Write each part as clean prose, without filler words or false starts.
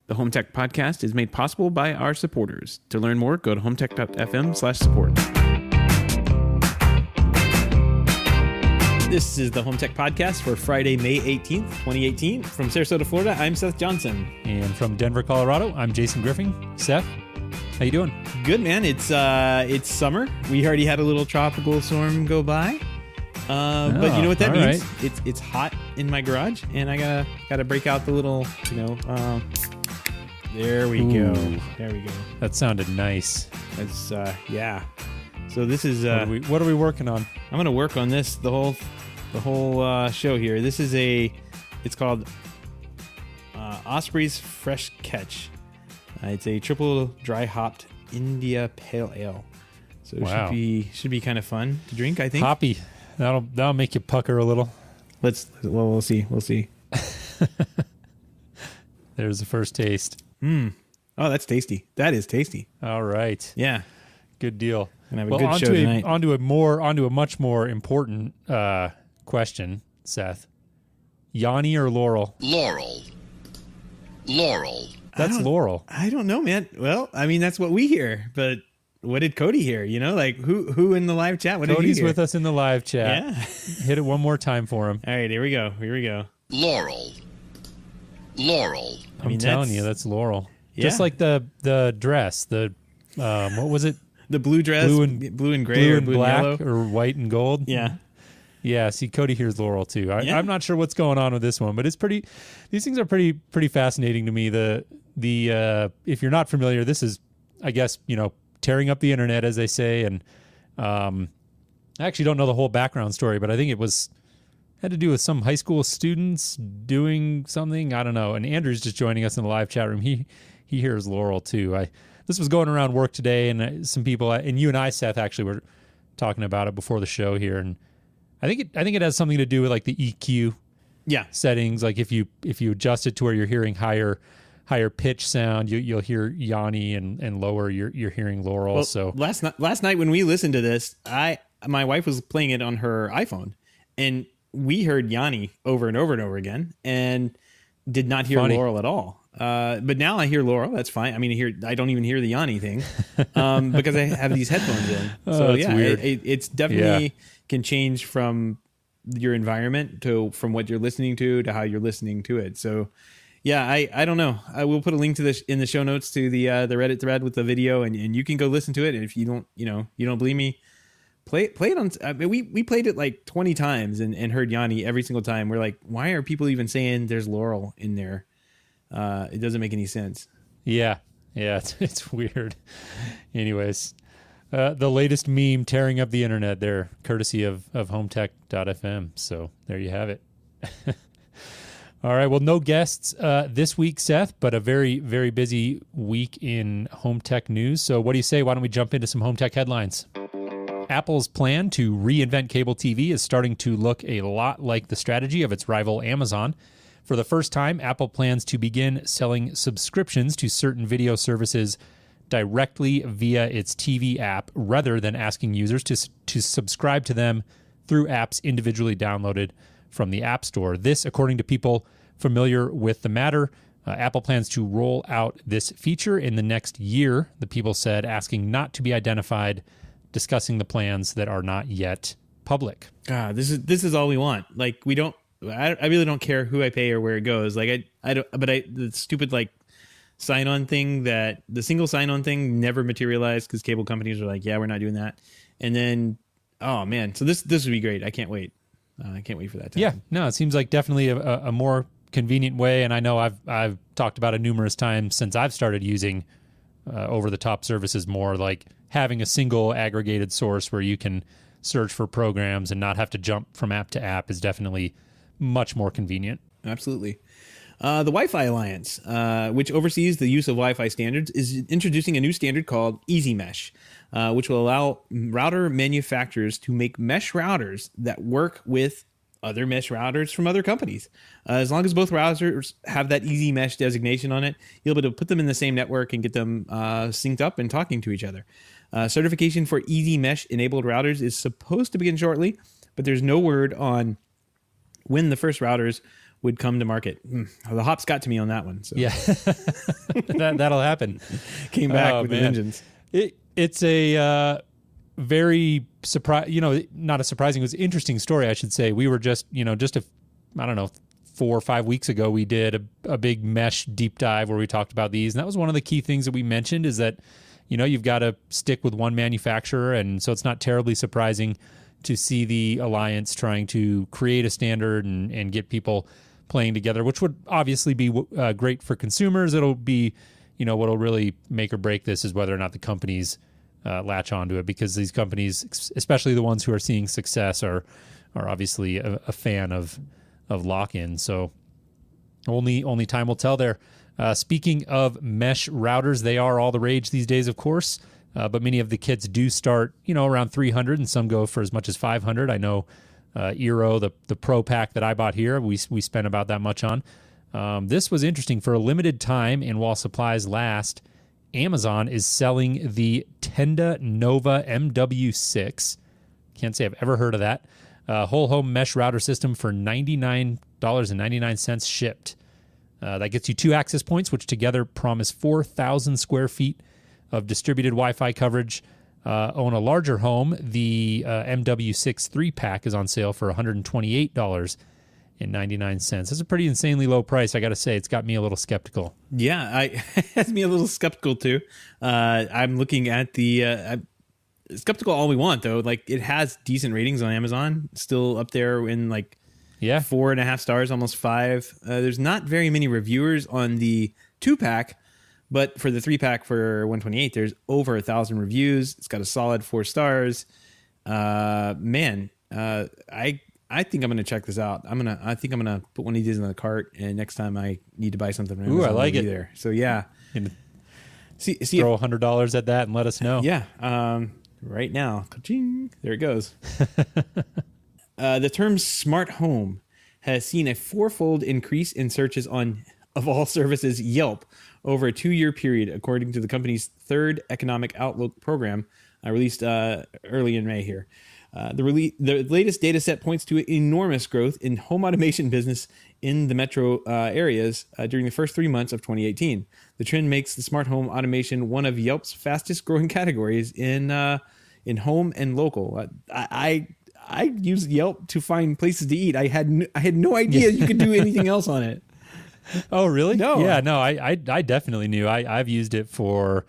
The HomeTech podcast is made possible by our supporters. To learn more, go to HomeTech.fm/support. This is the HomeTech podcast for Friday, May 18th, 2018. From Sarasota, Florida, I'm Seth Johnson. And from Denver, Colorado, I'm Jason Griffin. Seth, how you doing? Good, man. It's summer. We already had a little tropical storm go by. But you know what that means? Right. It's hot in my garage, and I gotta break out the little, there we go. There we go. That sounded nice. That's yeah. So this is what are we working on? I'm gonna work on this the whole show here. This is it's called Osprey's Fresh Catch. It's a triple dry hopped India Pale Ale. So it should be kind of fun to drink, I think. Hoppy. That'll make you pucker a little. We'll see. There's the first taste. Oh, that's tasty. That is tasty. All right. Yeah. Good deal. Gonna have a good show tonight. Onto a much more important question, Seth. Yanni or Laurel? Laurel. That's Laurel. I don't know, man. Well, I mean, that's what we hear, but what did Cody hear? Like who in the live chat? What Cody's did he hear? with us in the live chat. Yeah. Hit it one more time for him. All right, here we go. Laurel. I'm telling you, that's Laurel. Yeah. Just like the dress, what was it? The blue dress, blue and gray, blue or and blue black, and yellow, or white and gold. Yeah. Yeah, see, Cody hears Laurel too. I'm not sure what's going on with this one, but it's pretty. These things are pretty fascinating to me. The if you're not familiar, this is, I guess, tearing up the internet, as they say, and I actually don't know the whole background story, but I think it had to do with some high school students doing something. I don't know. And Andrew's just joining us in the live chat room. He hears Laurel too. This was going around work today, and some people, and you and I, Seth, actually were talking about it before the show here, and I think it has something to do with like the EQ settings. Like if you adjust it to where you're hearing higher pitch sound, you'll hear Yanni, and lower you're hearing Laurel. Well, so last night when we listened to this, my wife was playing it on her iPhone, and we heard Yanni over and over and over again, and did not hear Laurel at all. But now I hear Laurel. That's fine. I mean, I don't even hear the Yanni thing because I have these headphones in. So weird. It's definitely can change from your environment from what you're listening to how you're listening to it. So yeah, I don't know. I will put a link to this in the show notes to the Reddit thread with the video, and you can go listen to it. And if you don't believe me, play it on. I mean, we played it like 20 times and heard Yanni every single time. We're like, why are people even saying there's Laurel in there? It doesn't make any sense. Yeah, it's weird. Anyways, the latest meme tearing up the internet there, courtesy of HomeTech.fm. So there you have it. All right, well, no guests this week, Seth, but a very, very busy week in home tech news. So what do you say? Why don't we jump into some home tech headlines? Apple's plan to reinvent cable TV is starting to look a lot like the strategy of its rival Amazon. For the first time, Apple plans to begin selling subscriptions to certain video services directly via its TV app rather than asking users to subscribe to them through apps individually downloaded from the App Store. This, according to people familiar with the matter, Apple plans to roll out this feature in the next year, the people said, asking not to be identified, discussing the plans that are not yet public. This is all we want. Like, I really don't care who I pay or where it goes. Like the stupid like sign-on thing, that the single sign-on thing never materialized because cable companies are like, yeah, we're not doing that. And then, oh man, so this would be great. I can't wait. I can't wait for that to happen. No, it seems like definitely a more convenient way. And I know I've talked about it numerous times since I've started using over-the-top services more, like having a single aggregated source where you can search for programs and not have to jump from app to app is definitely much more convenient. Absolutely. The Wi-Fi Alliance, which oversees the use of Wi-Fi standards, is introducing a new standard called Easy Mesh, which will allow router manufacturers to make mesh routers that work with other mesh routers from other companies. As long as both routers have that Easy Mesh designation on it, you'll be able to put them in the same network and get them synced up and talking to each other. Certification for Easy Mesh enabled routers is supposed to begin shortly, but there's no word on when the first routers would come to market. The hops got to me on that one. So Yeah, that'll happen. came back with a vengeance. It's a very not a surprising, it was an interesting story, I should say. We were just I don't know, 4 or 5 weeks ago, we did a big mesh deep dive where we talked about these. And that was one of the key things that we mentioned, is that, you've got to stick with one manufacturer. And so it's not terribly surprising to see the Alliance trying to create a standard and get people playing together, which would obviously be great for consumers. It'll be, what'll really make or break this is whether or not the companies latch onto it, because these companies, especially the ones who are seeing success, are obviously a fan of lock-in. So only time will tell there. Speaking of mesh routers, they are all the rage these days, of course. But many of the kits do start, around 300, and some go for as much as 500. I know Eero, the Pro Pack that I bought here, we spent about that much on. This was interesting. For a limited time, and while supplies last, Amazon is selling the Tenda Nova MW6. Can't say I've ever heard of that. Whole home mesh router system for $99.99 shipped. That gets you 2 access points, which together promise 4,000 square feet of distributed Wi-Fi coverage. Own a larger home, the MW6 3-pack is on sale for $128.99. That's a pretty insanely low price, I got to say. It's got me a little skeptical. Yeah, it has me a little skeptical too. I'm looking at the... skeptical all we want, though. Like, it has decent ratings on Amazon, still up there in 4.5 stars, almost 5. There's not very many reviewers on the 2-pack, but for the 3-pack for $128, there's over 1,000 reviews. It's got a solid 4 stars. I think I'm gonna check this out. I think I'm gonna put one of these in the cart, and next time I need to buy something from Amazon, I like it there. So yeah, see throw $100 at that and let us know. Yeah. Right now, ka-ching, there it goes. The term smart home has seen a 4-fold increase in searches on, of all services, Yelp over a 2-year period, according to the company's third economic outlook program released early in May here. The latest data set points to enormous growth in home automation business in the metro areas during the first 3 months of 2018. The trend makes the smart home automation one of Yelp's fastest growing categories in home and local. I use Yelp to find places to eat. I had no idea you could do anything else on it. Oh, really? No. Yeah, no, I definitely knew. I've used it for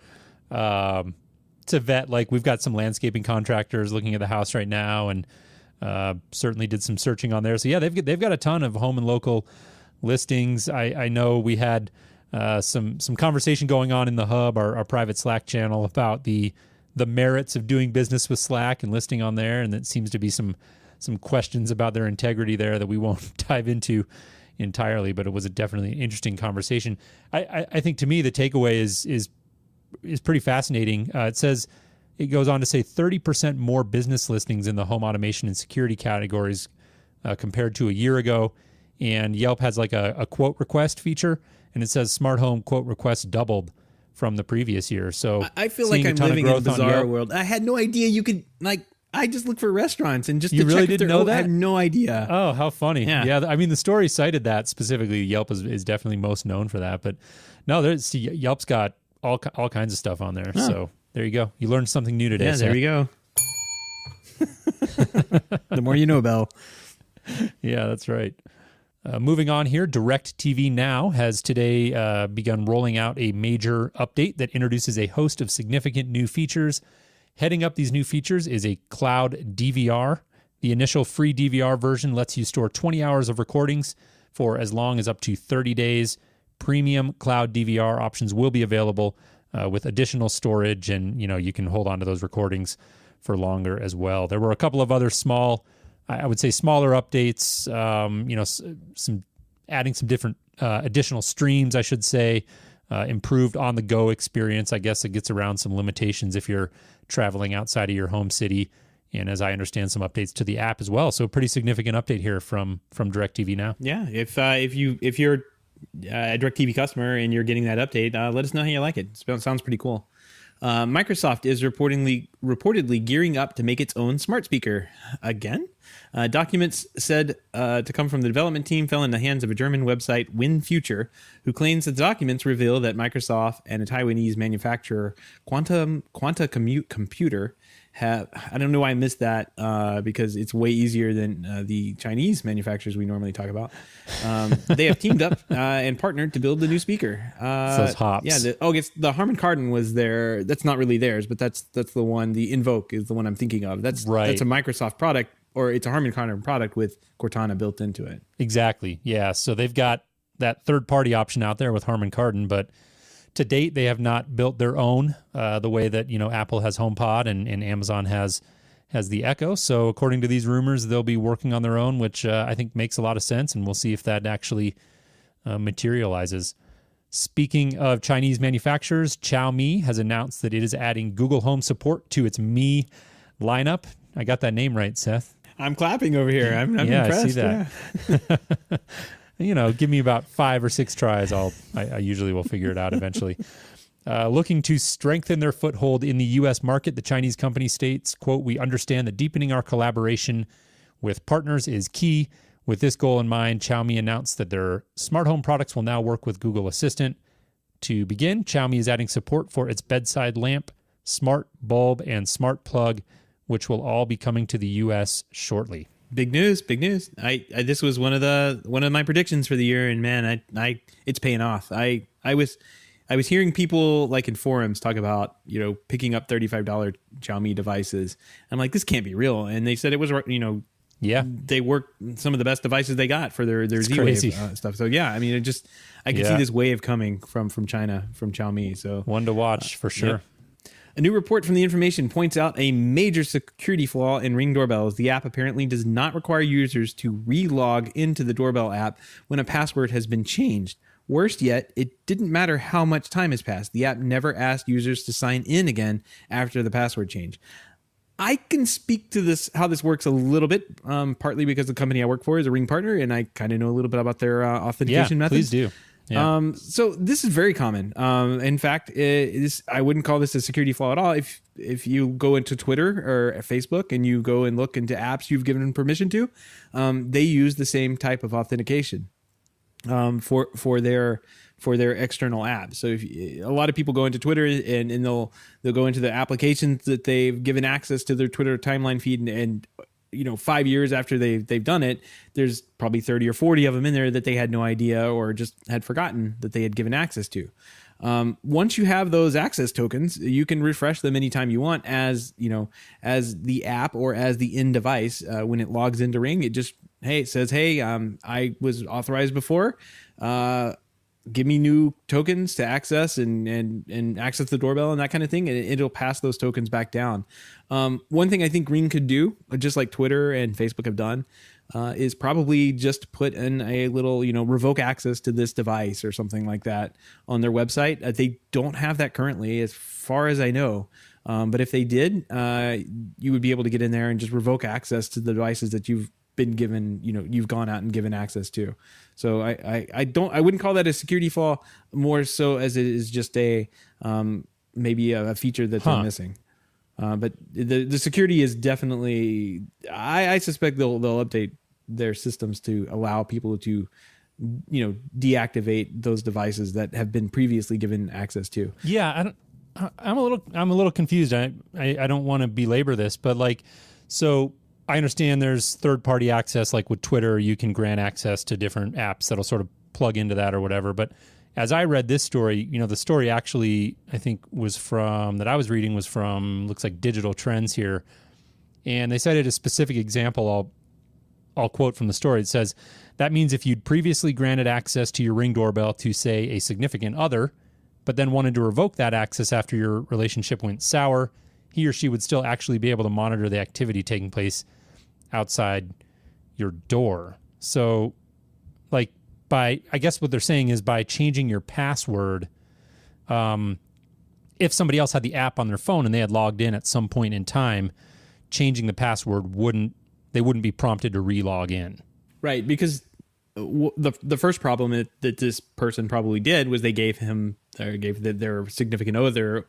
to vet, like, we've got some landscaping contractors looking at the house right now, and certainly did some searching on there. So yeah, they've got a ton of home and local listings. I know we had some conversation going on in the Hub, our private Slack channel, about the merits of doing business with Slack and listing on there, and it seems to be some questions about their integrity there that we won't dive into entirely, but it was definitely an interesting conversation. I think, to me, the takeaway is pretty fascinating. It goes on to say 30% more business listings in the home automation and security categories compared to a year ago, and Yelp has like a quote request feature, and it says smart home quote requests doubled from the previous year. So I feel like I'm living in a bizarre world. I had no idea you could, I just look for restaurants and just you to really check didn't know that? I had no idea. Oh, how funny. Yeah. I mean, the story cited that specifically. Yelp is definitely most known for that, but no, Yelp's got all kinds of stuff on there. Huh. So there you go. You learned something new today. Yeah, there you go. The more you know, Bell. Yeah, that's right. Moving on here, DirecTV Now has today begun rolling out a major update that introduces a host of significant new features. Heading up these new features is a cloud DVR. The initial free DVR version lets you store 20 hours of recordings for as long as up to 30 days. Premium cloud DVR options will be available with additional storage, and you can hold on to those recordings for longer as well. There were a couple of other smaller updates, some adding some different additional streams, I should say, improved on-the-go experience. I guess it gets around some limitations if you're traveling outside of your home city, and as I understand, some updates to the app as well. So a pretty significant update here from DirecTV Now. Yeah, if you're a DirecTV customer and you're getting that update, let us know how you like it. It sounds pretty cool. Microsoft is reportedly gearing up to make its own smart speaker again. Documents said to come from the development team fell in the hands of a German website, WinFuture, who claims that the documents reveal that Microsoft and a Taiwanese manufacturer, Quanta Computer, have. I don't know why I missed that because it's way easier than the Chinese manufacturers we normally talk about. They have teamed up and partnered to build the new speaker. Those hops. Yeah. The Harman Kardon was there. That's not really theirs, but that's the one. The Invoke is the one I'm thinking of. That's a Microsoft product, or it's a Harman Kardon product with Cortana built into it. Exactly. Yeah. So they've got that third-party option out there with Harman Kardon, but to date, they have not built their own the way that Apple has HomePod and Amazon has the Echo. So according to these rumors, they'll be working on their own, which I think makes a lot of sense, and we'll see if that actually materializes. Speaking of Chinese manufacturers, Xiaomi has announced that it is adding Google Home support to its Mi lineup. I got that name right, Seth. I'm clapping over here. I'm impressed. I see that. Yeah. Give me about 5 or 6 tries. I usually will figure it out eventually. Looking to strengthen their foothold in the U.S. market, the Chinese company states, quote, "We understand that deepening our collaboration with partners is key. With this goal in mind, Xiaomi announced that their smart home products will now work with Google Assistant. To begin, Xiaomi is adding support for its bedside lamp, smart bulb, and smart plug, which will all be coming to the U.S. shortly." Big news, big news. I this was one of my predictions for the year, and man, it's paying off. I was hearing people like in forums talk about picking up $35 Xiaomi devices. I'm like, this can't be real, and they said it was yeah, they work some of the best devices they got for their Z-Wave stuff. So yeah, I mean, I can see this wave coming from China, from Xiaomi. So one to watch for sure. Yeah. A new report from The Information points out a major security flaw in Ring doorbells. The app apparently does not require users to re-log into the doorbell app when a password has been changed. Worst yet, it didn't matter how much time has passed. The app never asked users to sign in again after the password change. I can speak to how this works a little bit, partly because the company I work for is a Ring partner, and I kind of know a little bit about their authentication methods. Please do. Yeah. So this is very common. In fact, I wouldn't call this a security flaw at all. If you go into Twitter or Facebook and you go and look into apps you've given permission to, they use the same type of authentication for their external apps. So a lot of people go into Twitter and they'll go into the applications that they've given access to their Twitter timeline feed, and 5 years after they've done it, there's probably 30 or 40 of them in there that they had no idea or just had forgotten that they had given access to. Once you have those access tokens, you can refresh them anytime you want as the app or as the end device. When it logs into Ring, it says, hey, I was authorized before. Give me new tokens to access and access the doorbell and that kind of thing, and it'll pass those tokens back down. One thing I think Ring could do, just like Twitter and Facebook have done, is probably just put in a little, revoke access to this device or something like that on their website. They don't have that currently, as far as I know. But if they did, you would be able to get in there and just revoke access to the devices that you've been given, you've gone out and given access to. So I wouldn't call that a security flaw, more so as it is just maybe a feature that they're missing. But the security is definitely, I suspect they'll update their systems to allow people to, deactivate those devices that have been previously given access to. Yeah. I'm a little confused. I don't want to belabor this, but so I understand there's third-party access, like with Twitter, you can grant access to different apps that'll sort of plug into that or whatever. But as I read this story, the story actually, I think that I was reading was from, looks like Digital Trends here. And they cited a specific example. I'll quote from the story. It says, that means if you'd previously granted access to your Ring doorbell to, say, a significant other, but then wanted to revoke that access after your relationship went sour, he or she would still actually be able to monitor the activity taking place outside your door. So I guess what they're saying is by changing your password, if somebody else had the app on their phone and they had logged in at some point in time, changing the password wouldn't be prompted to re-log in. Right, because the first problem that this person probably did was they gave him or gave their significant other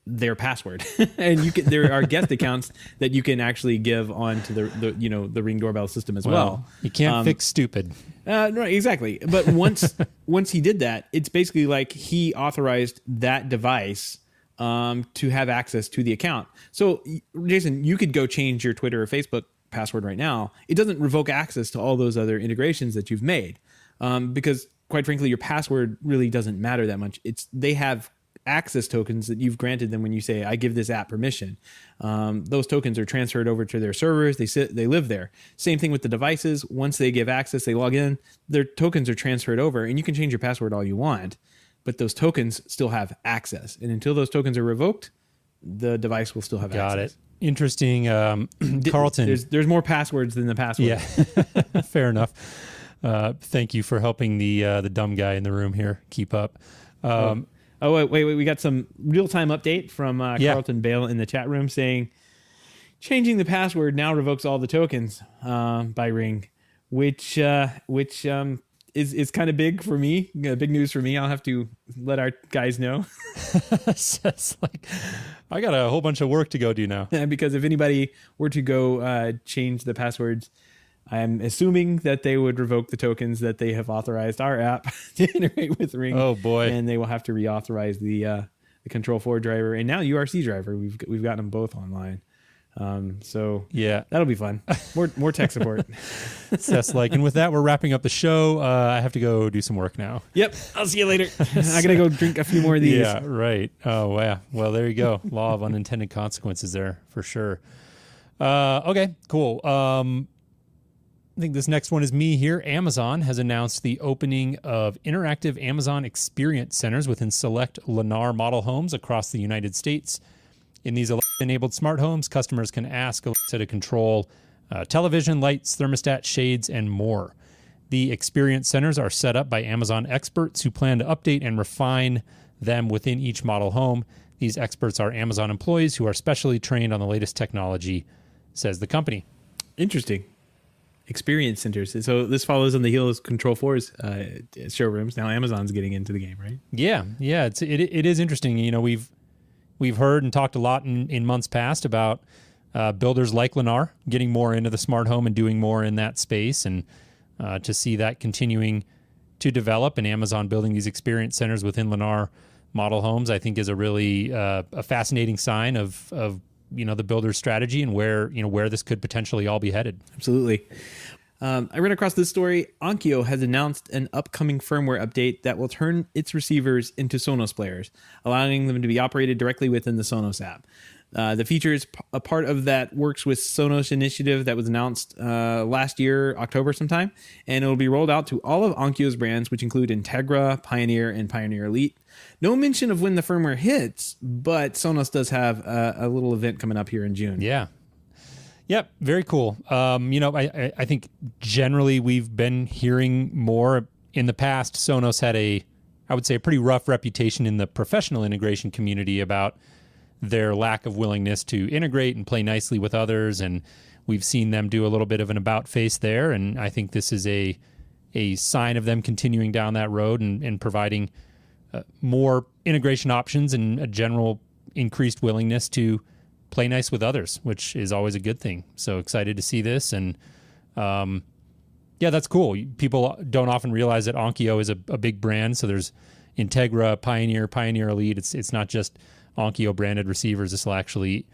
their password, and there are guest accounts that you can actually give on to the Ring doorbell system as well. You can't fix stupid. Right, exactly. But once he did that, it's basically like he authorized that device to have access to the account. So, Jason, you could go change your Twitter or Facebook password right now. It doesn't revoke access to all those other integrations that you've made, because quite frankly, your password really doesn't matter that much. They have access tokens that you've granted them when you say, I give this app permission. Those tokens are transferred over to their servers. They live there. Same thing with the devices. Once they give access, they log in, their tokens are transferred over, and you can change your password all you want, but those tokens still have access. And until those tokens are revoked, the device will still have access. Got it. Interesting. Carlton. There's more passwords than the password. Yeah, fair enough. Thank you for helping the dumb guy in the room here keep up. Wait. We got some real-time update from Carlton Bale in the chat room saying, changing the password now revokes all the tokens by Ring, which is kind of big for me. Big news for me. I'll have to let our guys know. It's like, I got a whole bunch of work to go do now. Because if anybody were to go change the passwords, I'm assuming that they would revoke the tokens that they have authorized our app to integrate with Ring. Oh boy! And they will have to reauthorize the Control4 driver and now URC driver. We've gotten them both online. So yeah, that'll be fun. More tech support. Seth's like, and with that, we're wrapping up the show. I have to go do some work now. Yep, I'll see you later. I gotta go drink a few more of these. Yeah, right. Oh wow. Well, there you go. Law of unintended consequences there for sure. Okay, cool. I think this next one is me here. Amazon has announced the opening of interactive Amazon Experience Centers within select Lennar model homes across the United States. In these Alexa-enabled smart homes, customers can ask Alexa to control television, lights, thermostat, shades, and more. The Experience Centers are set up by Amazon experts who plan to update and refine them within each model home. These experts are Amazon employees who are specially trained on the latest technology, says the company. Interesting. Experience centers. So this follows on the heels of Control4's showrooms. Now Amazon's getting into the game, right? Yeah. It is interesting. You know, we've heard and talked a lot in months past about builders like Lennar getting more into the smart home and doing more in that space, and to see that continuing to develop and Amazon building these experience centers within Lennar model homes, I think is a really a fascinating sign of the builder's strategy and where this could potentially all be headed. Absolutely. I ran across this story. Onkyo has announced an upcoming firmware update that will turn its receivers into Sonos players, allowing them to be operated directly within the Sonos app. The feature is a part of that Works with Sonos initiative that was announced last year, October sometime, and it will be rolled out to all of Onkyo's brands, which include Integra, Pioneer, and Pioneer Elite. No mention of when the firmware hits, but Sonos does have a little event coming up here in June. Yeah. Yep, very cool. I think generally we've been hearing more. In the past, Sonos had a pretty rough reputation in the professional integration community about their lack of willingness to integrate and play nicely with others, and we've seen them do a little bit of an about face there, and I think this is a sign of them continuing down that road and providing more integration options and a general increased willingness to play nice with others, which is always a good thing. So excited to see this, and that's cool. People don't often realize that Onkyo is a big brand, so there's Integra, Pioneer Elite. It's not just Onkyo branded receivers. This will actually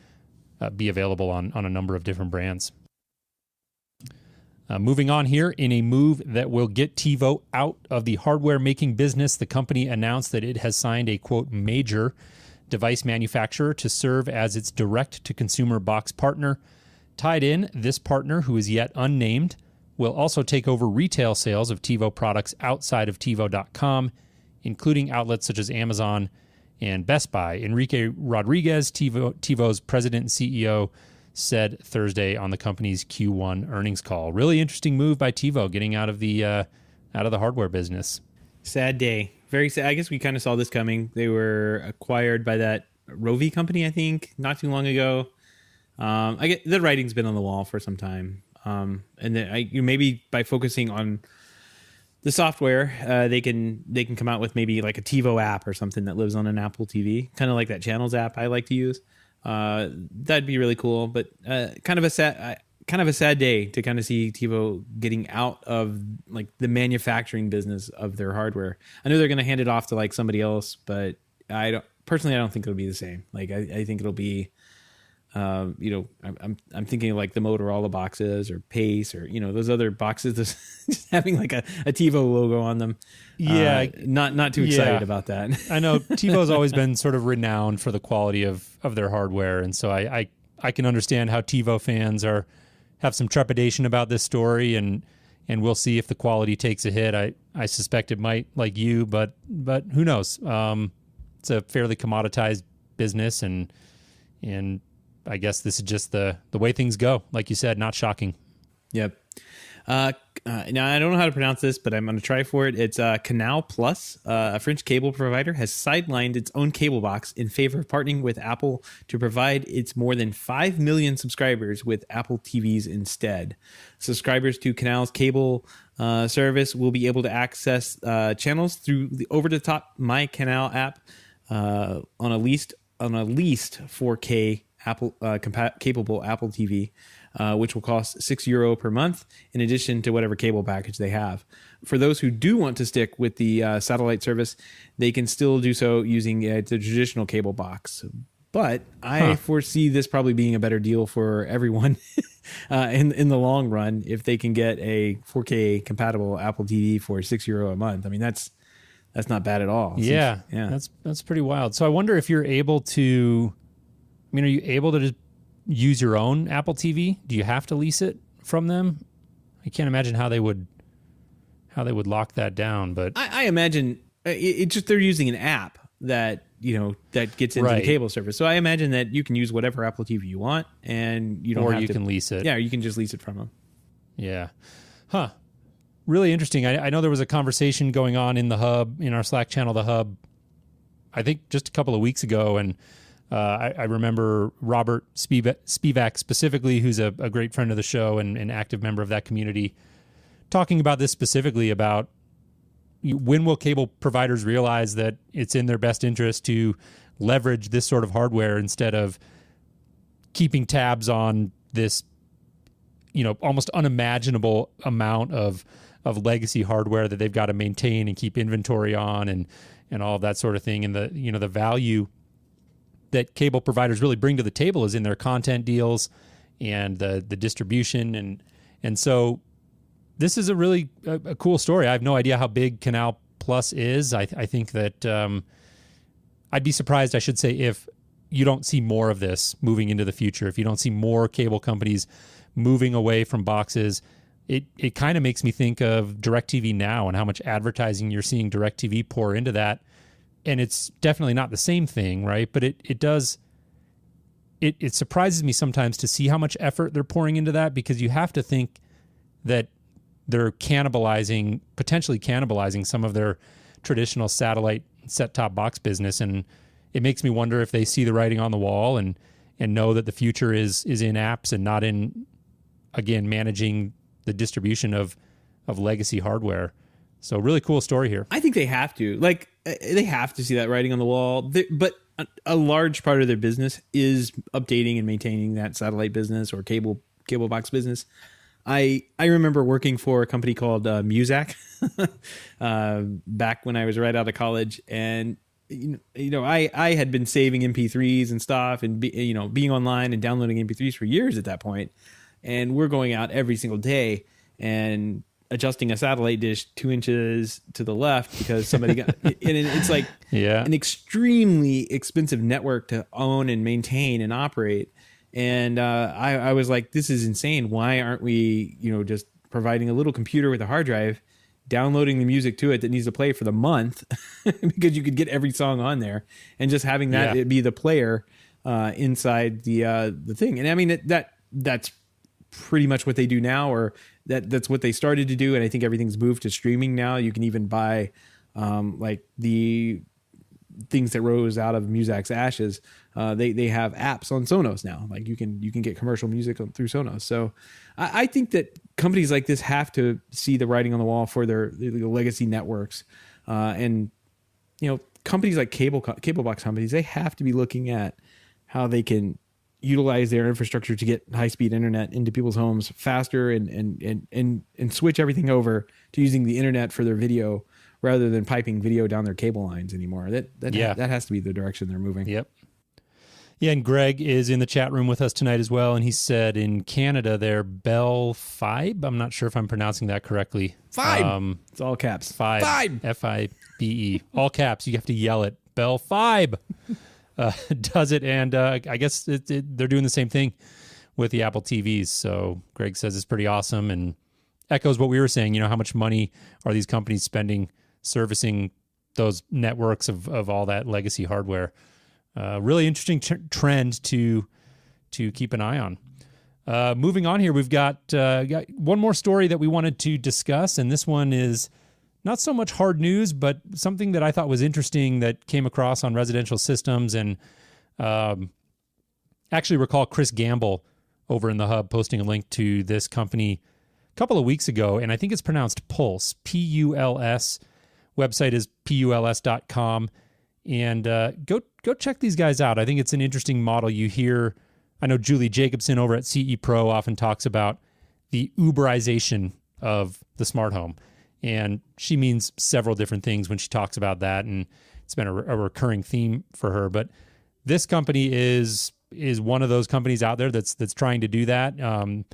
be available on a number of different brands. Moving on here, in a move that will get TiVo out of the hardware making business, the company announced that it has signed a, quote, major device manufacturer to serve as its direct-to-consumer box partner. Tied in, this partner, who is yet unnamed, will also take over retail sales of TiVo products outside of TiVo.com, including outlets such as Amazon and Best Buy. Enrique Rodriguez, TiVo's president and CEO, said Thursday on the company's Q1 earnings call. Really interesting move by TiVo, getting out of the hardware business. Sad day. Very sad. I guess we kind of saw this coming. They were acquired by that Rovi company, I think, not too long ago. I get the writing's been on the wall for some time. And then maybe by focusing on the software, they can come out with maybe like a TiVo app or something that lives on an Apple TV, kind of like that Channels app I like to use. That'd be really cool, but kind of a sad day to kind of see TiVo getting out of like the manufacturing business of their hardware. I know they're going to hand it off to like somebody else, but I don't think it'll be the same. Like I think it'll be, I'm thinking of like the Motorola boxes or Pace or, those other boxes just having like a TiVo logo on them. Yeah. Not too excited about that. I know TiVo's always been sort of renowned for the quality of their hardware. And so I can understand how TiVo fans have some trepidation about this story, and we'll see if the quality takes a hit. I suspect it might, like you, but who knows? It's a fairly commoditized business, and I guess this is just the way things go. Like you said, not shocking. Yep. Now, I don't know how to pronounce this, but I'm going to try for it. It's Canal Plus, a French cable provider, has sidelined its own cable box in favor of partnering with Apple to provide its more than 5 million subscribers with Apple TVs instead. Subscribers to Canal's cable service will be able to access channels through the over-the-top My Canal app on a leased 4K Apple capable Apple TV, which will cost €6 per month, in addition to whatever cable package they have. For those who do want to stick with the satellite service, they can still do so using the traditional cable box. But I foresee this probably being a better deal for everyone in the long run if they can get a 4K compatible Apple TV for €6 a month. I mean, that's not bad at all. Yeah. That's pretty wild. So I wonder if you're able to. I mean, are you able to just use your own Apple TV? Do you have to lease it from them? I can't imagine how they would lock that down. But I imagine it just they're using an app that that gets into the cable service. So I imagine that you can use whatever Apple TV you want, and you don't or have you to, can lease it. Yeah, you can just lease it from them. Yeah, really interesting. I know there was a conversation going on in the Hub, in our Slack channel, the Hub, I think just a couple of weeks ago, and I remember Robert Spivak specifically, who's a great friend of the show and an active member of that community, talking about this specifically about when will cable providers realize that it's in their best interest to leverage this sort of hardware instead of keeping tabs on this, almost unimaginable amount of legacy hardware that they've got to maintain and keep inventory on and all of that sort of thing. And the value that cable providers really bring to the table is in their content deals and the distribution. And so this is a really a cool story. I have no idea how big Canal Plus is. I think that I'd be surprised, I should say, if you don't see more of this moving into the future, if you don't see more cable companies moving away from boxes. It kind of makes me think of DirecTV Now and how much advertising you're seeing DirecTV pour into that. And it's definitely not the same thing, right? But it does. It surprises me sometimes to see how much effort they're pouring into that, because you have to think that they're potentially cannibalizing some of their traditional satellite set-top box business. And it makes me wonder if they see the writing on the wall and know that the future is in apps and not in, again, managing the distribution of legacy hardware. So really cool story here. I think they have to. Like, they have to see that writing on the wall. But a large part of their business is updating and maintaining that satellite business or cable box business. I remember working for a company called Muzak back when I was right out of college, and I had been saving MP3s and stuff, and being online and downloading MP3s for years at that point. And we're going out every single day and adjusting a satellite dish 2 inches to the left because somebody got and it's like an extremely expensive network to own and maintain and operate. And I was like, this is insane. Why aren't we, just providing a little computer with a hard drive, downloading the music to it that needs to play for the month because you could get every song on there, and just having that it be the player inside the thing. And I mean, that's pretty much what they do now, or that's what they started to do. And I think everything's moved to streaming now. You can even buy like the things that rose out of Muzak's ashes. They have apps on Sonos now. Like you can get commercial music through Sonos. So I think that companies like this have to see the writing on the wall for their legacy networks, and companies like cable box companies, they have to be looking at how they can utilize their infrastructure to get high speed internet into people's homes faster and switch everything over to using the internet for their video rather than piping video down their cable lines anymore. That has to be the direction they're moving. Yep. Yeah, and Greg is in the chat room with us tonight as well, and he said in Canada they're Bell Fibe. I'm not sure if I'm pronouncing that correctly. Fibe. It's all caps. Fibe. Fibe. All caps. You have to yell it. Bell Fibe does it, and I guess they're doing the same thing with the Apple TVs. So Greg says it's pretty awesome and echoes what we were saying. How much money are these companies spending servicing those networks of all that legacy hardware? Really interesting trend to keep an eye on. Moving on here, we've got one more story that we wanted to discuss, and this one is not so much hard news, but something that I thought was interesting that came across on Residential Systems, and actually recall Chris Gamble over in the Hub posting a link to this company a couple of weeks ago, and I think it's pronounced Pulse, P-U-L-S. Website is puls.com. And go check these guys out. I think it's an interesting model. You hear, I know Julie Jacobson over at CE Pro often talks about the Uberization of the smart home. And she means several different things when she talks about that. And it's been a recurring theme for her. But this company is one of those companies out there that's trying to do that. A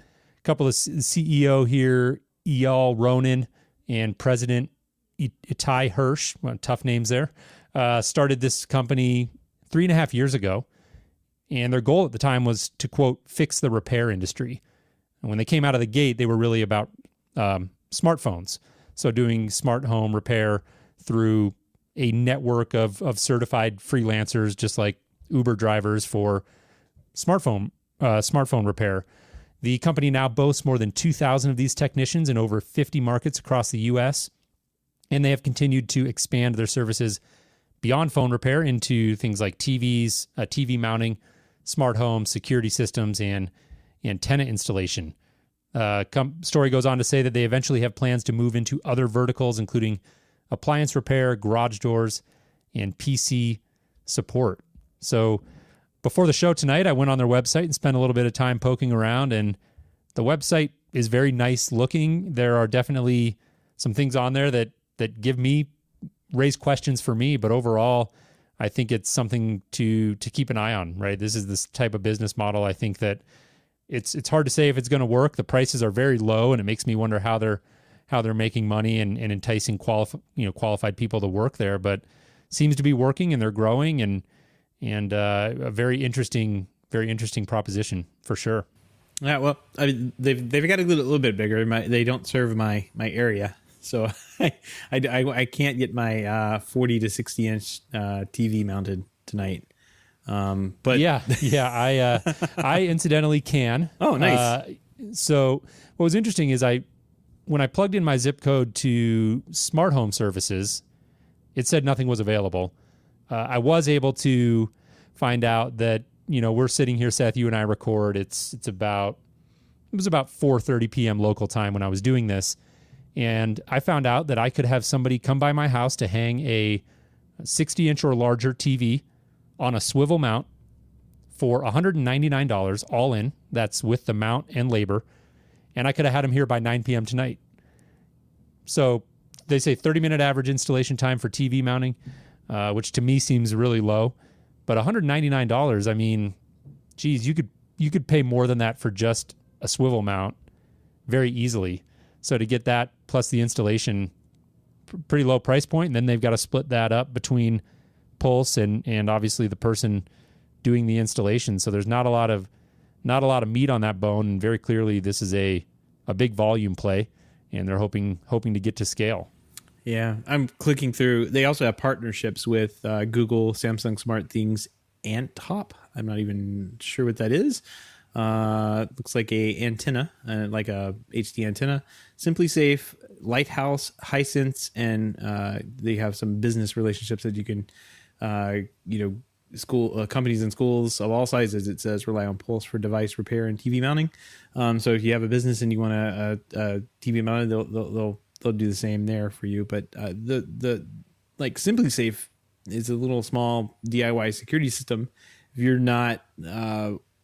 couple of CEO here, Eyal Ronen and President Itai Hirsch, well, tough names there, started this company 3.5 years ago. And their goal at the time was to, quote, fix the repair industry. And when they came out of the gate, they were really about smartphones. So doing smart home repair through a network of certified freelancers, just like Uber drivers for smartphone repair. The company now boasts more than 2,000 of these technicians in over 50 markets across the U.S., and they have continued to expand their services beyond phone repair into things like TVs, TV mounting, smart home, security systems, and antenna installation. Story goes on to say that they eventually have plans to move into other verticals, including appliance repair, garage doors, and PC support. So before the show tonight, I went on their website and spent a little bit of time poking around, and the website is very nice looking. There are definitely some things on there that raise questions for me, but overall, I think it's something to keep an eye on, right? This is this type of business model. I think that it's hard to say if it's going to work. The prices are very low, and it makes me wonder how they're making money and enticing qualified people to work there. But seems to be working, and they're growing, and a very interesting proposition for sure. Yeah, well, I mean, they've got a little bit bigger. They don't serve my area, so I can't get my 40 to 60 inch TV mounted tonight. But I incidentally can. Oh, nice. So what was interesting is when I plugged in my zip code to Smart Home Services, it said nothing was available. I was able to find out that, we're sitting here, Seth, you and I record. It was about 4:30 p.m. local time when I was doing this. And I found out that I could have somebody come by my house to hang a 60-inch or larger TV on a swivel mount for $199 all in. That's with the mount and labor. And I could have had them here by 9 p.m. tonight. So they say 30-minute average installation time for TV mounting, which to me seems really low. But $199, I mean, geez, you could pay more than that for just a swivel mount very easily. So to get that plus the installation, pretty low price point, and then they've got to split that up between Pulse and obviously the person doing the installation. So there's not a lot of meat on that bone, and very clearly this is a big volume play, and they're hoping to get to scale. Yeah, I'm clicking through. They also have partnerships with Google, Samsung SmartThings, and Top. I'm not even sure what that is. Looks like a antenna, like a HD antenna. Simply Safe, Lighthouse, Hisense, and they have some business relationships that you can you know, school companies and schools of all sizes, it says, rely on Pulse for device repair and TV mounting. So if you have a business and you want a TV mounted, they'll do the same there for you. But the like SimpliSafe is a little small DIY security system. If you're not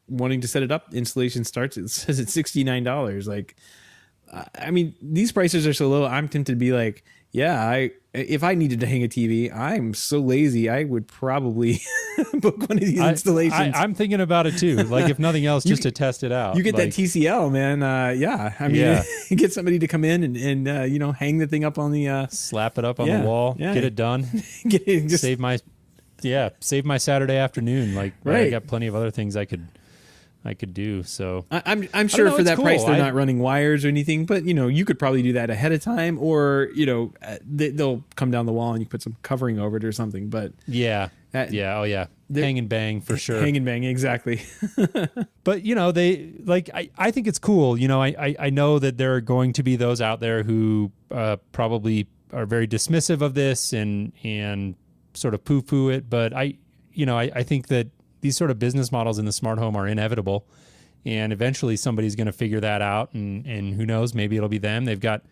wanting to set it up, installation starts. It says it's $69. Like, I mean, these prices are so low. I'm tempted to be like, yeah, if I needed to hang a TV, I'm so lazy, I would probably book one of these installations. I'm thinking about it too. Like, if nothing else, just to test it out. You get that TCL, man. Yeah. I mean, get somebody to come in and you know, hang the thing up on the... slap it up on the wall, get it done. Save my Saturday afternoon. Like, I got plenty of other things I could do. So I'm sure for that price they're not running wires or anything, but you know, you could probably do that ahead of time, or you know, they'll come down the wall and you put some covering over it or something. But hang and bang for sure. Hang and bang, exactly. But you know, I think it's cool. You know, I know that there are going to be those out there who probably are very dismissive of this and sort of poo-poo it, but I think that these sort of business models in the smart home are inevitable, and eventually somebody's going to figure that out, and who knows, maybe it'll be them. They've got,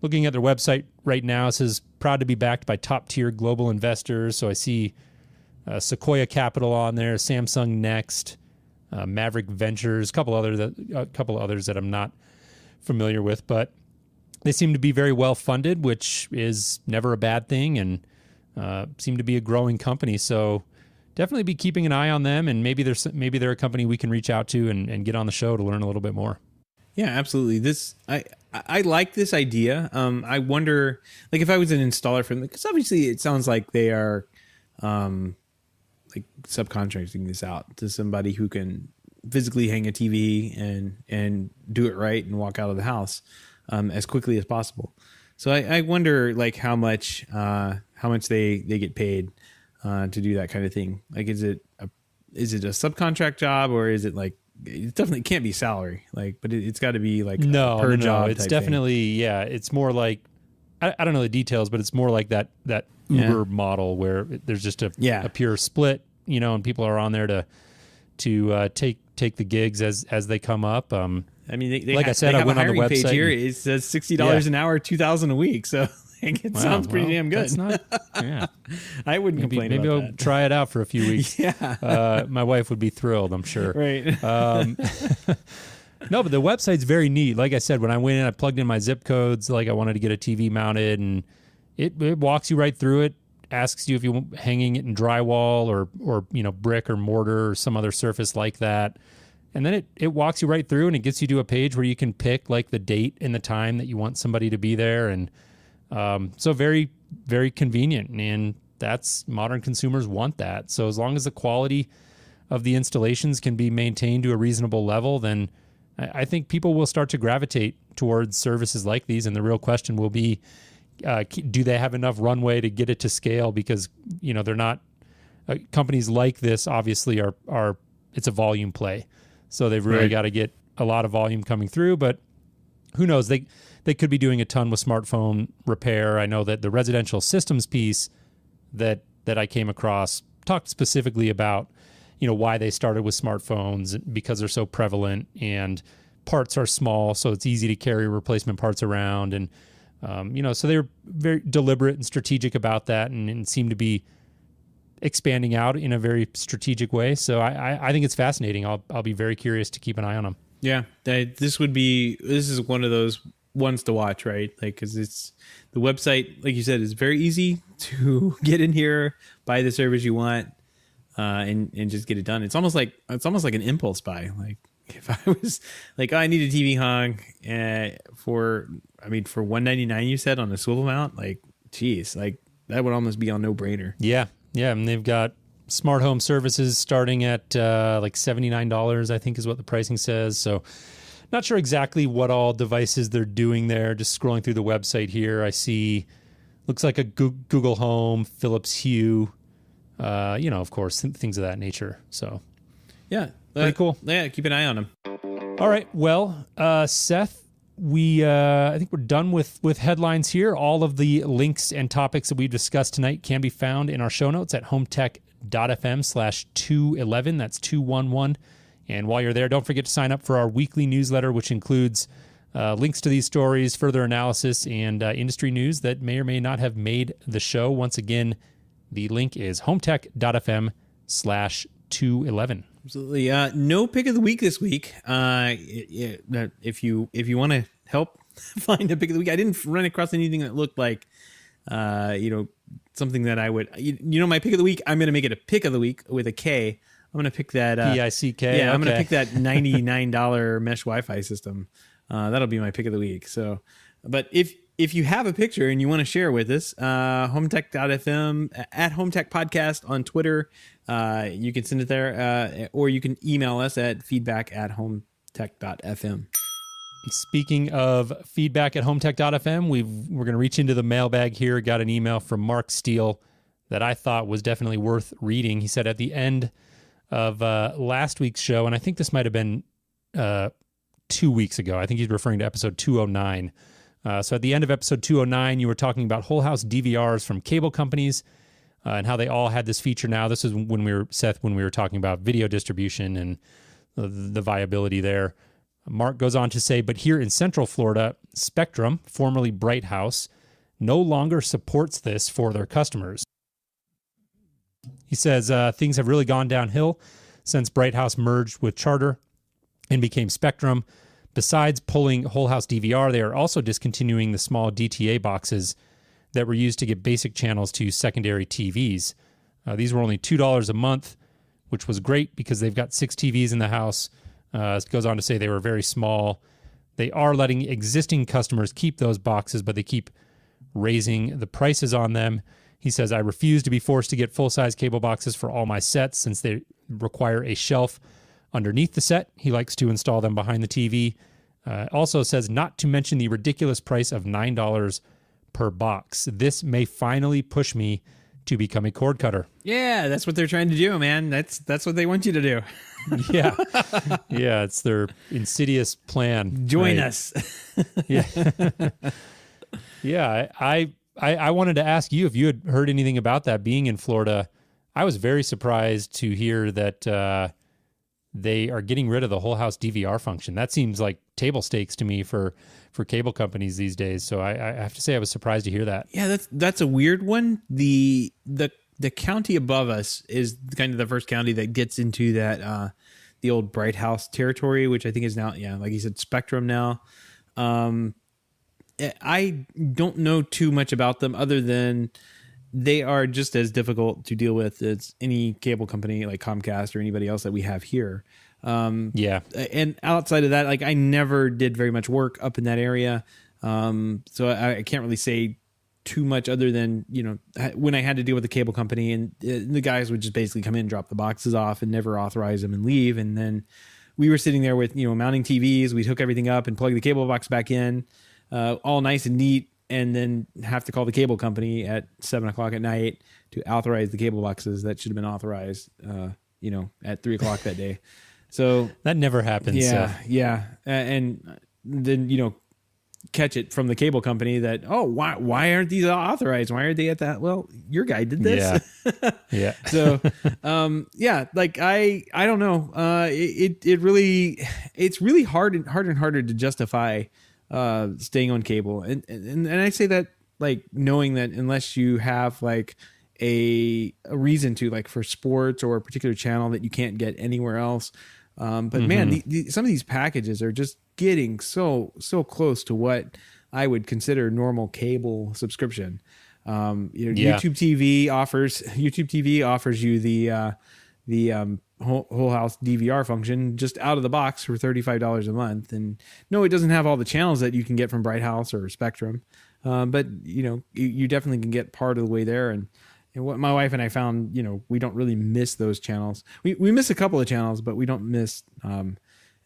looking at their website right now, it says proud to be backed by top tier global investors. So I see Sequoia Capital on there, Samsung Next, Maverick Ventures, a couple others that I'm not familiar with, but they seem to be very well funded, which is never a bad thing, and seem to be a growing company. So definitely be keeping an eye on them, and maybe they're a company we can reach out to and get on the show to learn a little bit more. Yeah, absolutely. I like this idea. I wonder, like, if I was an installer for them, because obviously it sounds like they are like subcontracting this out to somebody who can physically hang a TV and do it right and walk out of the house as quickly as possible. So I wonder, like, how much they get paid to do that kind of thing. Like, is it a subcontract job, or is it like, it definitely can't be salary, like, but it's got to be like per job. It's definitely thing. It's more like, I don't know the details, but it's more like that Uber model where there's just a pure split, you know, and people are on there to take the gigs as they come up. I mean, like I said, I went on the website page here. It says $60 an hour, $2,000 a week. So it sounds pretty damn good. That's not, I wouldn't complain about Maybe that. I'll try it out for a few weeks. My wife would be thrilled, I'm sure. Right. No, but the website's very neat. Like I said, when I went in, I plugged in my zip codes, like I wanted to get a TV mounted, and it walks you right through it, asks you if you want hanging it in drywall or you know, brick or mortar or some other surface like that. And then it walks you right through, and it gets you to a page where you can pick like the date and the time that you want somebody to be there. And so very, very convenient. And that's, modern consumers want that. So as long as the quality of the installations can be maintained to a reasonable level, then I think people will start to gravitate towards services like these. And the real question will be, do they have enough runway to get it to scale? Because, you know, they're not, companies like this obviously are it's a volume play. So they've really got to get a lot of volume coming through, but who knows? They could be doing a ton with smartphone repair. I know that the residential systems piece that I came across talked specifically about, you know, why they started with smartphones, because they're so prevalent and parts are small, so it's easy to carry replacement parts around. And, you know, so they were very deliberate and strategic about that, and seem to be expanding out in a very strategic way. So I think it's fascinating. I'll be very curious to keep an eye on them. Yeah, this is one of those ones to watch, right? Like, because it's the website, like you said, is very easy to get in here, buy the service you want, and just get it done. It's almost like an impulse buy. Like, if I was like, oh, I need a TV hung for $199, you said, on a swivel mount, like, geez, like that would almost be a no-brainer. Yeah, and they've got smart home services starting at like $79, I think is what the pricing says. So not sure exactly what all devices they're doing there. Just scrolling through the website here, I see, looks like a Google Home, Philips Hue, you know, of course, things of that nature. So yeah, pretty cool. Yeah, keep an eye on them. All right, well, Seth, I think we're done with headlines here. All of the links and topics that we've discussed tonight can be found in our show notes at HomeTech.fm/211. That's 211. And while you're there, don't forget to sign up for our weekly newsletter, which includes links to these stories, further analysis, and industry news that may or may not have made the show. Once again, the link is HomeTech.fm/211. Absolutely. No pick of the week this week. If you want to help find a pick of the week, I didn't run across anything that looked like, something that I would, my pick of the week. I'm going to make it a pick of the week with a K. I'm going to pick that P-I-C-K. Yeah, I'm okay. going to pick that $99 mesh Wi-Fi system. That'll be my pick of the week. So, but if you have a picture and you want to share with us, HomeTech.fm at HomeTech Podcast on Twitter. You can send it there, or you can email us at feedback@HomeTech.fm. Speaking of feedback at HomeTech.fm, we're going to reach into the mailbag here. Got an email from Mark Steele that I thought was definitely worth reading. He said at the end of last week's show, and I think this might have been 2 weeks ago. I think he's referring to episode 209. So at the end of episode 209, you were talking about whole house DVRs from cable companies and how they all had this feature now. This is when we were talking about video distribution and the viability there. Mark goes on to say, but here in Central Florida, Spectrum, formerly Bright House, no longer supports this for their customers. He says things have really gone downhill since Bright House merged with Charter and became Spectrum. Besides pulling whole house DVR, they are also discontinuing the small DTA boxes that were used to get basic channels to secondary TVs. These were only $2 a month, which was great because they've got 6 TVs in the house. It goes on to say they were very small. They are letting existing customers keep those boxes, but they keep raising the prices on them. He says, I refuse to be forced to get full-size cable boxes for all my sets since they require a shelf underneath the set. He likes to install them behind the TV. Also says not to mention the ridiculous price of $9 per box. This may finally push me to become a cord cutter. Yeah, that's what they're trying to do, man. That's what they want you to do. Yeah. Yeah, it's their insidious plan. Join us. Yeah. Yeah, I wanted to ask you if you had heard anything about that being in Florida. I was very surprised to hear that they are getting rid of the whole house DVR function. That seems like table stakes to me for cable companies these days. So I have to say I was surprised to hear that. Yeah, that's a weird one. The county above us is kind of the first county that gets into that the old Bright House territory, which I think is now, like you said, Spectrum now. I don't know too much about them other than they are just as difficult to deal with as any cable company like Comcast or anybody else that we have here. Yeah. And outside of that, like I never did very much work up in that area. So I can't really say too much other than, when I had to deal with the cable company and the guys would just basically come in, drop the boxes off and never authorize them and leave. And then we were sitting there with, mounting TVs. We'd hook everything up and plug the cable box back in, all nice and neat. And then have to call the cable company at 7:00 at night to authorize the cable boxes that should have been authorized, at 3:00 that day. So that never happens. Yeah. And then, catch it from the cable company that, why aren't these authorized? Why are they at that? Well, your guy did this. Yeah. So, like I don't know. It's really harder and harder to justify staying on cable. And I say that like knowing that unless you have like a reason to, like for sports or a particular channel that you can't get anywhere else. But man, some of these packages are just getting so close to what I would consider normal cable subscription. YouTube TV offers you the whole house DVR function just out of the box for $35 a month. And no, it doesn't have all the channels that you can get from Bright House or Spectrum. But you definitely can get part of the way there. And what my wife and I found, we don't really miss those channels. We miss a couple of channels, but we don't miss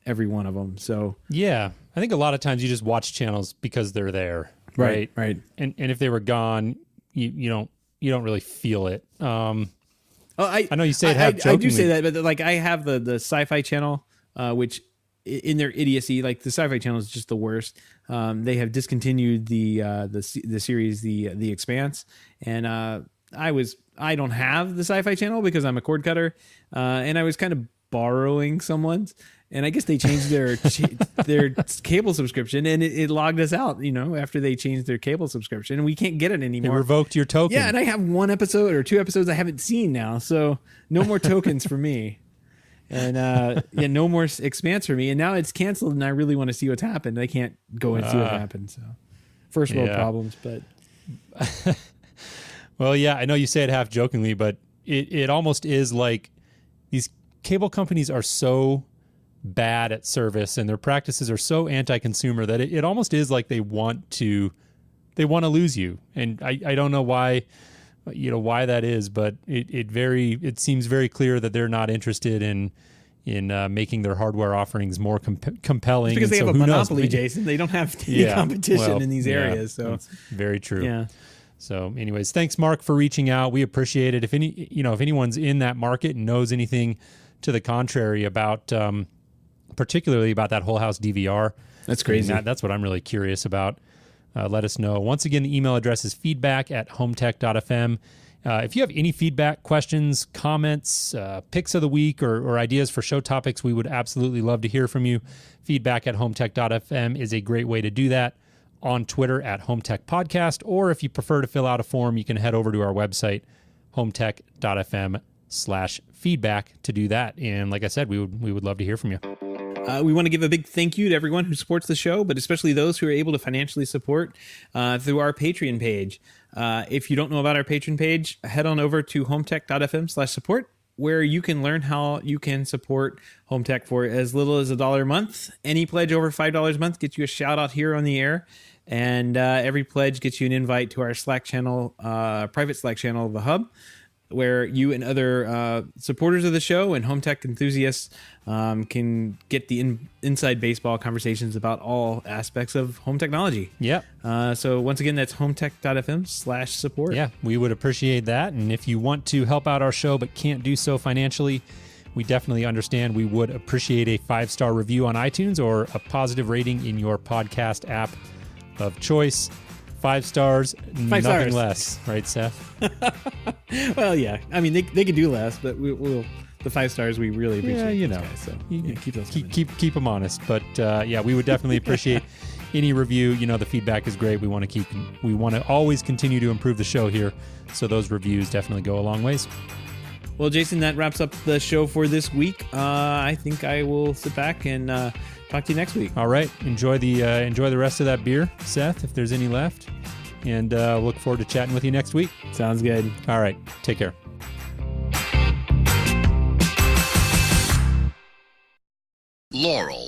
every one of them. So yeah, I think a lot of times you just watch channels because they're there. Right. And if they were gone, you don't really feel it. I know you say it half jokingly. I do say that, but like I have the Sci-Fi channel, which in their idiocy, like the Sci-Fi Channel is just the worst. They have discontinued the series, The Expanse, and I don't have the Sci-Fi Channel because I'm a cord cutter, and I was kind of borrowing someone's, and I guess they changed their cable subscription, and it logged us out, after they changed their cable subscription, and we can't get it anymore. They revoked your token. Yeah, and I have 1 episode or 2 episodes I haven't seen now, so no more tokens for me. And no more Expanse for me. And now it's canceled, and I really want to see what's happened. I can't go and see what happened. So first world problems, but well, yeah, I know you say it half jokingly, but it almost is like these cable companies are so bad at service and their practices are so anti-consumer that it almost is like they want to lose you. And I don't know why that is, but it seems very clear that they're not interested in making their hardware offerings more compelling. It's because they have a monopoly, Jason. They don't have any competition in these areas. So that's very true. Yeah. So anyways, thanks, Mark, for reaching out. We appreciate it. If anyone's in that market and knows anything to the contrary about, particularly about that whole house DVR, that's crazy. That's what I'm really curious about. Let us know. Once again, the email address is feedback@HomeTech.fm. If you have any feedback, questions, comments, picks of the week, or ideas for show topics, we would absolutely love to hear from you. Feedback@HomeTech.fm is a great way to do that. On Twitter @HomeTechPodcast, or if you prefer to fill out a form, you can head over to our website, HomeTech.fm/feedback to do that. And like I said, we would love to hear from you. We want to give a big thank you to everyone who supports the show, but especially those who are able to financially support through our Patreon page. If you don't know about our Patreon page, head on over to HomeTech.fm/support, where you can learn how you can support HomeTech for as little as $1 a month. Any pledge over $5 a month gets you a shout out here on the air. And every pledge gets you an invite to our Slack channel, private Slack channel of the Hub, where you and other supporters of the show and home tech enthusiasts can get the inside baseball conversations about all aspects of home technology. Yeah. So once again, that's HomeTech.fm/support. Yeah, we would appreciate that. And if you want to help out our show but can't do so financially, we definitely understand. We would appreciate a 5-star review on iTunes or a positive rating in your podcast app of choice. 5 stars, nothing less. Right, Seth? Well, yeah. I mean, they could do less, but we'll the 5 stars we really appreciate. Yeah, those guys, so keep those keep them honest. But we would definitely appreciate any review. The feedback is great. We want to always continue to improve the show here. So those reviews definitely go a long ways. Well, Jason, that wraps up the show for this week. I think I will sit back and talk to you next week. All right. Enjoy the rest of that beer, Seth, if there's any left. And look forward to chatting with you next week. Sounds good. All right. Take care. Laurel